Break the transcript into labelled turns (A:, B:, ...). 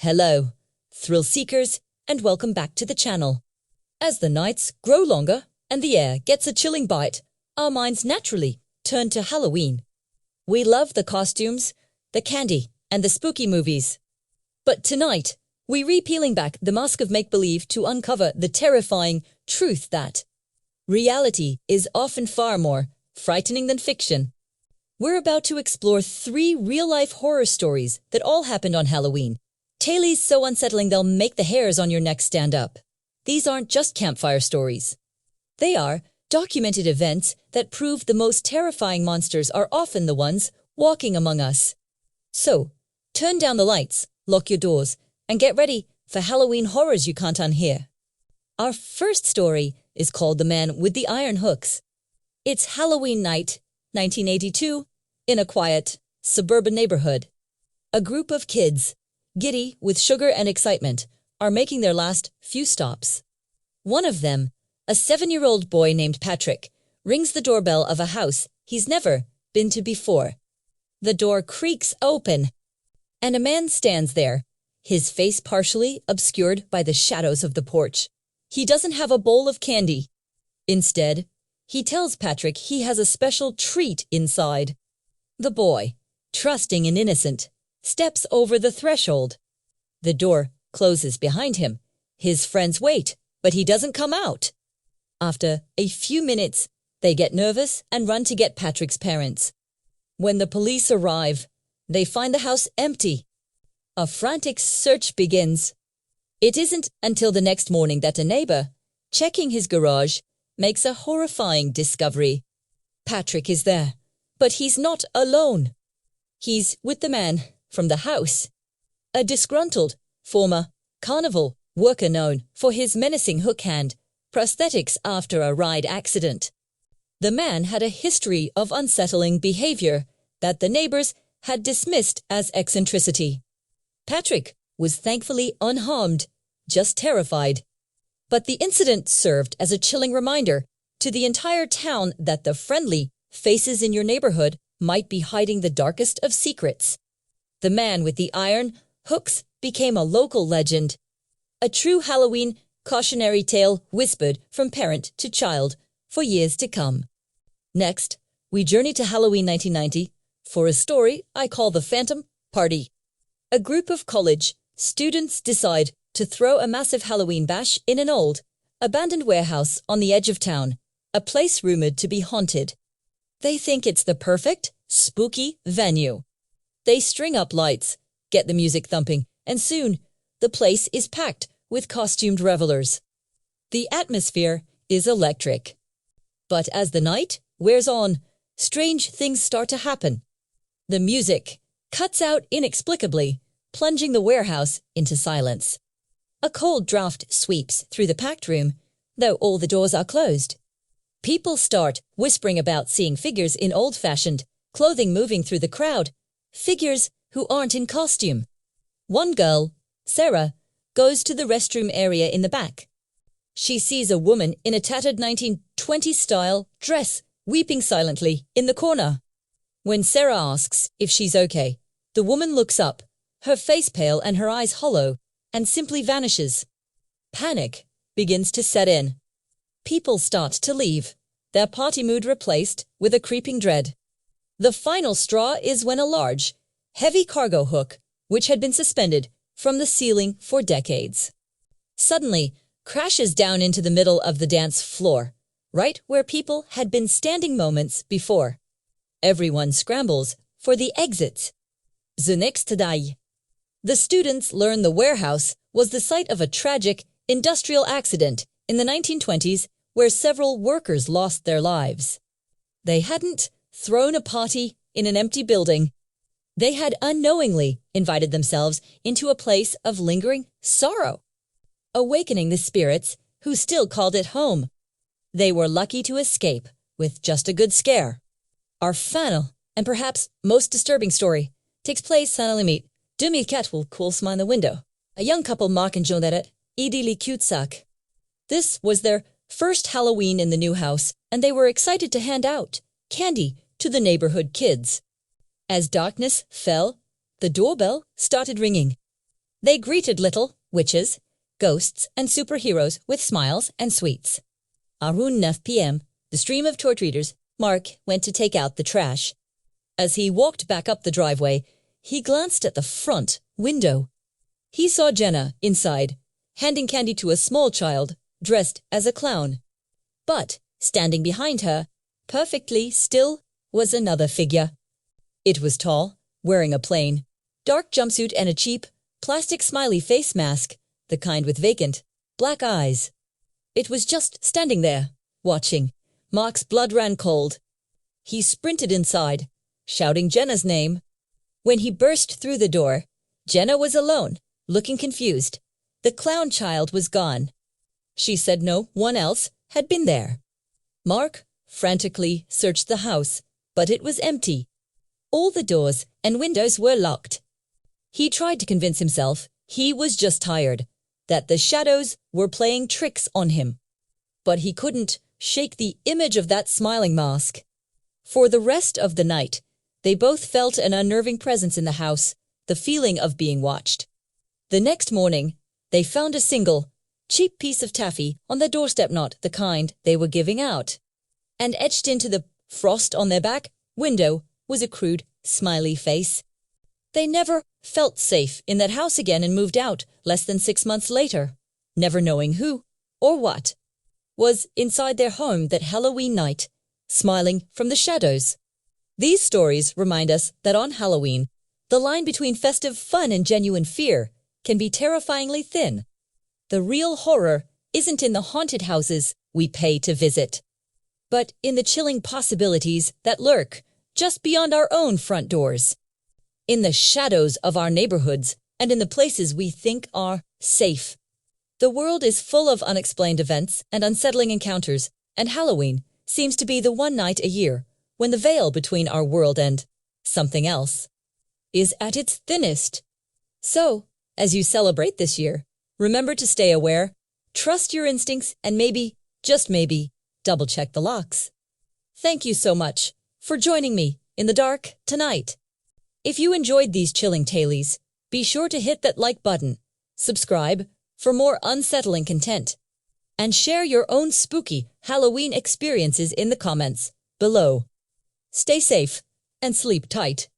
A: Hello, thrill seekers, and welcome back to the channel. As the nights grow longer and the air gets a chilling bite, our minds naturally turn to Halloween. We love the costumes, the candy, and the spooky movies. But tonight, we're peeling back the mask of make-believe to uncover the terrifying truth that reality is often far more frightening than fiction. We're about to explore 3 real-life horror stories that all happened on Halloween. Tales so unsettling they'll make the hairs on your neck stand up. These aren't just campfire stories. They are documented events that prove the most terrifying monsters are often the ones walking among us. So, turn down the lights, lock your doors, and get ready for Halloween horrors you can't unhear. Our first story is called The Man with the Iron Hooks. It's Halloween night, 1982, in a quiet, suburban neighborhood. A group of kids, giddy with sugar and excitement, are making their last few stops. One of them, a 7-year-old boy named Patrick, rings the doorbell of a house he's never been to before. The door creaks open, and a man stands there, his face partially obscured by the shadows of the porch. He doesn't have a bowl of candy. Instead, he tells Patrick he has a special treat inside. The boy, trusting and innocent, steps over the threshold. The door closes behind him. His friends wait, but he doesn't come out. After a few minutes, they get nervous and run to get Patrick's parents. When the police arrive, they find the house empty. A frantic search begins. It isn't until the next morning that a neighbor, checking his garage, makes a horrifying discovery. Patrick is there, but he's not alone. He's with the man from the house, a disgruntled former carnival worker known for his menacing hook hand prosthetics after a ride accident. The man had a history of unsettling behavior that the neighbors had dismissed as eccentricity. Patrick was thankfully unharmed, just terrified. But the incident served as a chilling reminder to the entire town that the friendly faces in your neighborhood might be hiding the darkest of secrets. The man with the iron hooks became a local legend, a true Halloween cautionary tale whispered from parent to child for years to come. Next, we journey to Halloween 1990 for a story I call The Phantom Party. A group of college students decide to throw a massive Halloween bash in an old, abandoned warehouse on the edge of town, a place rumored to be haunted. They think it's the perfect, spooky venue. They string up lights, get the music thumping, and soon the place is packed with costumed revelers. The atmosphere is electric. But as the night wears on, strange things start to happen. The music cuts out inexplicably, plunging the warehouse into silence. A cold draft sweeps through the packed room, though all the doors are closed. People start whispering about seeing figures in old-fashioned clothing moving through the crowd, figures who aren't in costume. One girl, Sarah, goes to the restroom area in the back. She sees a woman in a tattered 1920s-style dress weeping silently in the corner. When Sarah asks if she's okay, the woman looks up, her face pale and her eyes hollow, and simply vanishes. Panic begins to set in. People start to leave, their party mood replaced with a creeping dread. The final straw is when a large, heavy cargo hook, which had been suspended from the ceiling for decades, suddenly crashes down into the middle of the dance floor, right where people had been standing moments before. Everyone scrambles for the exits. The next day, the students learn the warehouse was the site of a tragic industrial accident in the 1920s where several workers lost their lives. They hadn't thrown a party in an empty building. They had unknowingly invited themselves into a place of lingering sorrow, awakening the spirits who still called it home. They were lucky to escape with just a good scare. Our final, and perhaps most disturbing story, takes place à la limite 2004 will cool smile in the window. A young couple, Mark and Jonette, idyllique cul-de-sac. This was their first Halloween in the new house, and they were excited to hand out candy to the neighborhood kids. As darkness fell, the doorbell started ringing. They greeted little witches, ghosts, and superheroes with smiles and sweets. Around 9 p.m., the stream of torch readers, Mark went to take out the trash. As he walked back up the driveway, he glanced at the front window. He saw Jenna inside, handing candy to a small child dressed as a clown. But standing behind her, perfectly still, was another figure. It was tall, wearing a plain, dark jumpsuit and a cheap, plastic smiley face mask, the kind with vacant, black eyes. It was just standing there, watching. Mark's blood ran cold. He sprinted inside, shouting Jenna's name. When he burst through the door, Jenna was alone, looking confused. The clown child was gone. She said no one else had been there. Mark frantically searched the house, but it was empty. All the doors and windows were locked. He tried to convince himself he was just tired, that the shadows were playing tricks on him. But he couldn't shake the image of that smiling mask. For the rest of the night, they both felt an unnerving presence in the house, the feeling of being watched. The next morning, they found a single, cheap piece of taffy on the doorstep, not the kind they were giving out. And etched into the frost on their back window was a crude, smiley face. They never felt safe in that house again and moved out less than 6 months later, never knowing who or what was inside their home that Halloween night, smiling from the shadows. These stories remind us that on Halloween, the line between festive fun and genuine fear can be terrifyingly thin. The real horror isn't in the haunted houses we pay to visit, but in the chilling possibilities that lurk just beyond our own front doors, in the shadows of our neighborhoods, and in the places we think are safe. The world is full of unexplained events and unsettling encounters, and Halloween seems to be the one night a year when the veil between our world and something else is at its thinnest. So, as you celebrate this year, remember to stay aware, trust your instincts, and maybe, just maybe, double-check the locks. Thank you so much for joining me in the dark tonight. If you enjoyed these chilling tales, be sure to hit that like button, subscribe for more unsettling content, and share your own spooky Halloween experiences in the comments below. Stay safe and sleep tight.